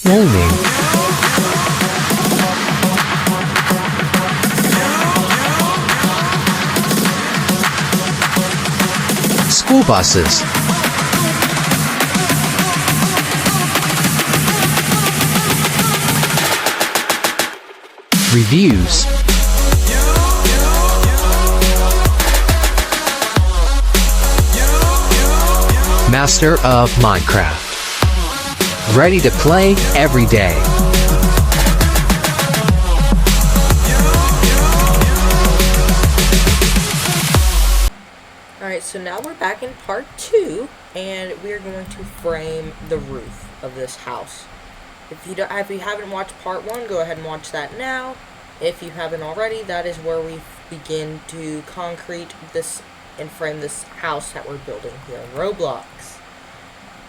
Naming. School buses. Reviews. Master of Minecraft. Ready to play every day. Alright, so now we're back in part 2, and we're going to frame the roof of this house. If you haven't watched part 1, go ahead and watch that now. If you haven't already, that is where we begin to concrete this and frame this house that we're building here in Roblox.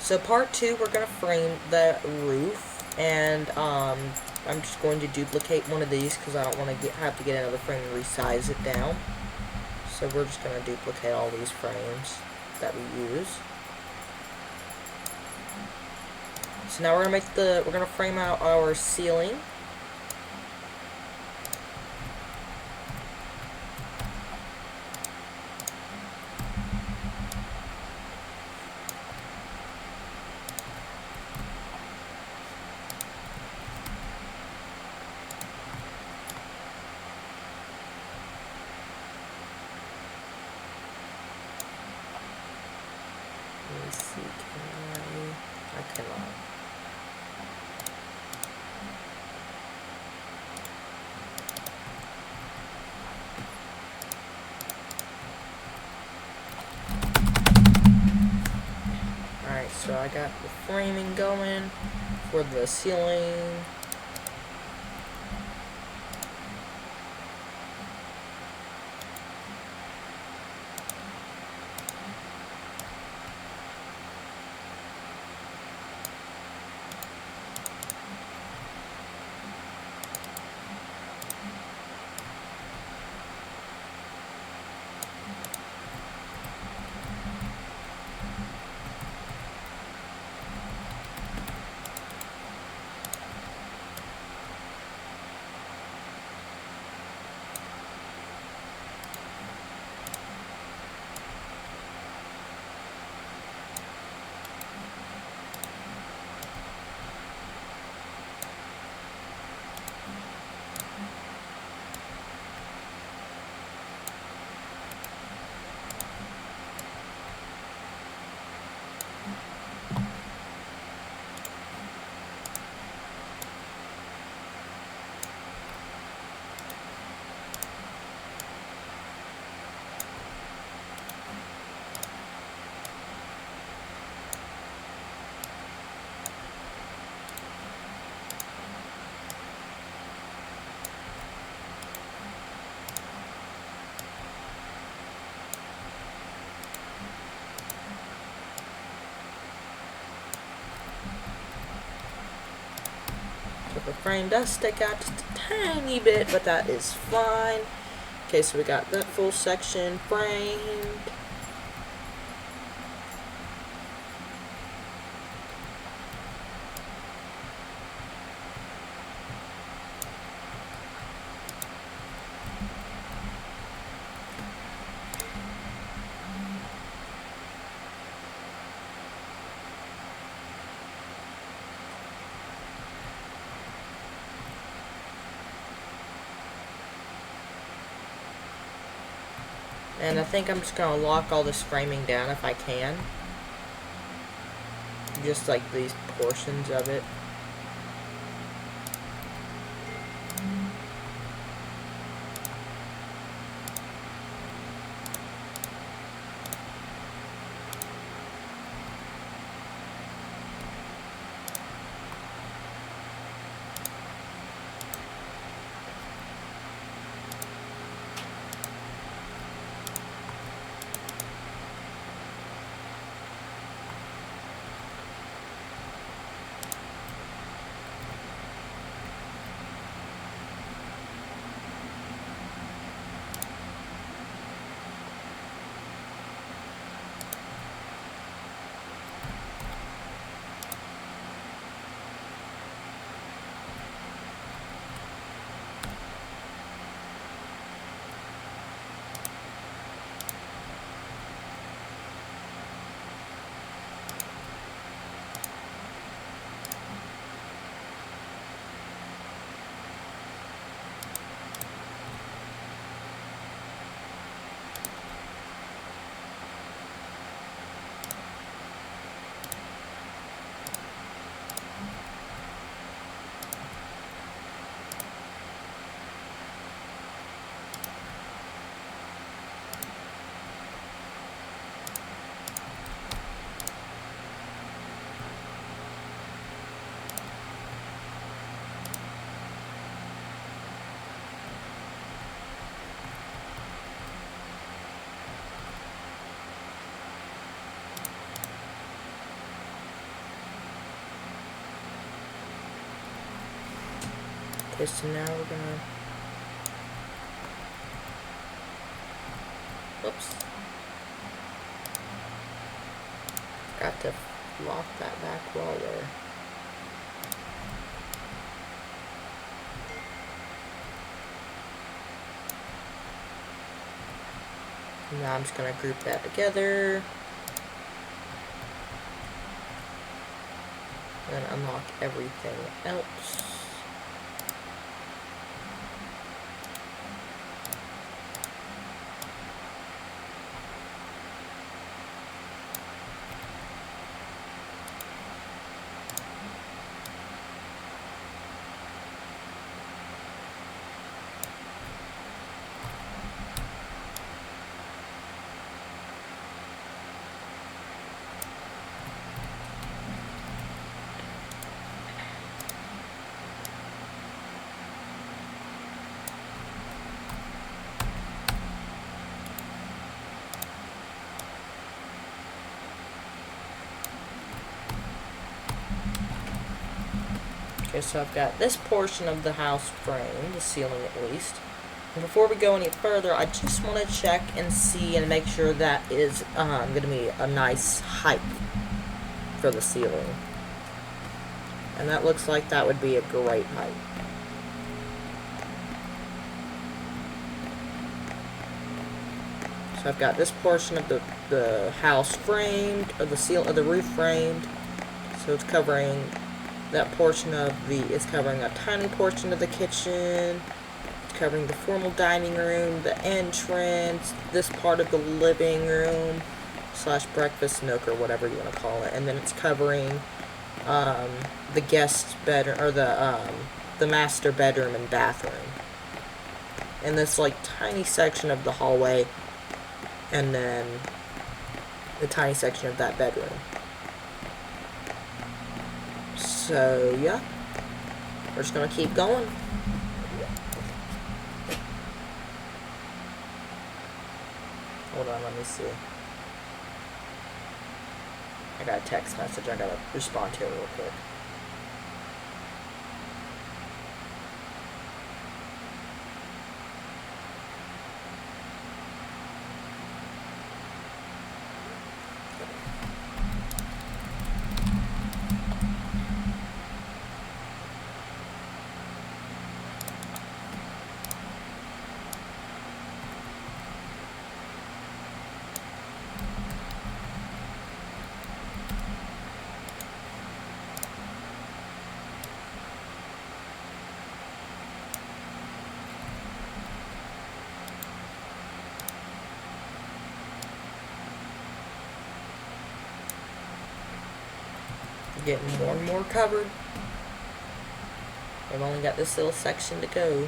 So part 2, we're going to frame the roof, and I'm just going to duplicate one of these because I don't want to have to get another frame and resize it down. So we're just going to duplicate all these frames that we use. So now we're going to frame out our ceiling. Let me see, I cannot. Alright, so I got the framing going for the ceiling. So the frame does stick out just a tiny bit, but that is fine. Okay, so we got that full section framed. And I think I'm just going to lock all this framing down if I can. Just like these portions of it. Okay, so now we're gonna... Oops. Got to lock that back wall there. Now I'm just gonna group that together. And unlock everything else. Okay, so I've got this portion of the house framed, the ceiling at least. And before we go any further, I just want to check and see and make sure that is going to be a nice height for the ceiling. And that looks like that would be a great height. So I've got this portion of the house framed, or the roof framed. So it's covering that portion of it's covering a tiny portion of the kitchen. It's covering the formal dining room, the entrance, this part of the living room / breakfast nook or whatever you want to call it. And then it's covering the guest bedroom, or the master bedroom and bathroom. And this like tiny section of the hallway, and then the tiny section of that bedroom. So, yeah, we're just going to keep going. Hold on, let me see. I got a text message I got to respond to real quick. Getting more and more covered. I've only got this little section to go.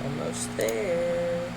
Almost there.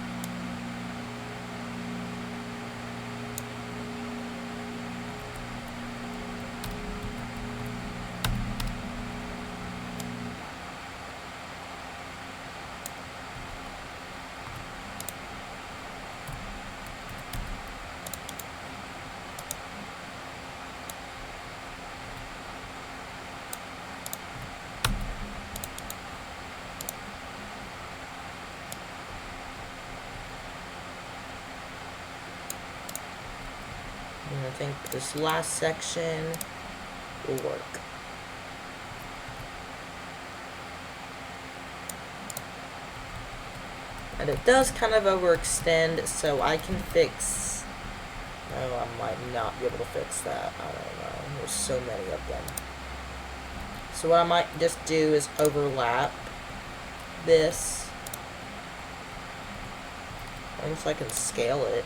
And I think this last section will work. And it does kind of overextend, so I can fix... Oh, I might not be able to fix that. I don't know. There's so many of them. So what I might just do is overlap this. Almost I can scale it.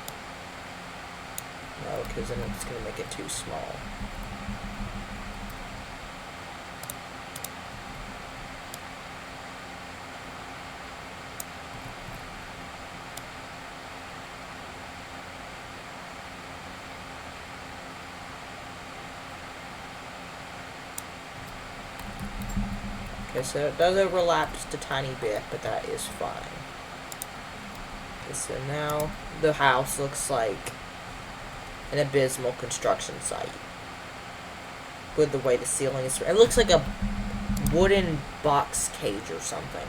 No, because then it's going to make it too small. Okay, so it does overlap just a tiny bit, but that is fine. Okay, so now the house looks like an abysmal construction site. With the way the ceiling is, it looks like a wooden box cage or something.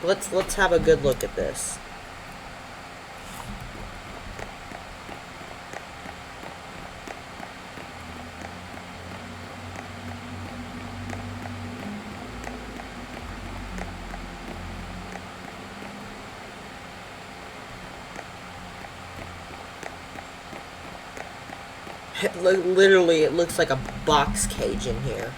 Let's have a good look at this. Literally, it looks like a box cage in here.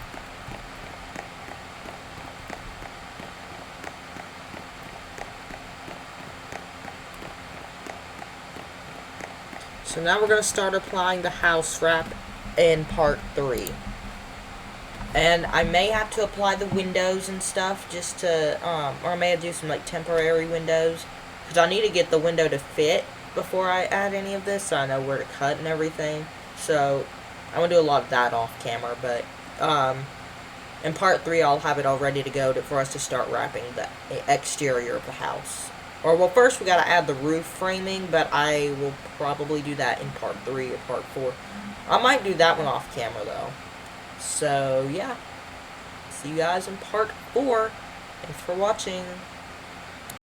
So now we're going to start applying the house wrap in part 3. And I may have to apply the windows and stuff just to, or I may have to do some like temporary windows. Because I need to get the window to fit before I add any of this, so I know where to cut and everything. So I'm going to do a lot of that off camera, but in part 3 I'll have it all ready to go for us to start wrapping the exterior of the house. Or, well, first we gotta add the roof framing, but I will probably do that in part 3 or part 4. I might do that one off camera, though. So, yeah. See you guys in part 4. Thanks for watching.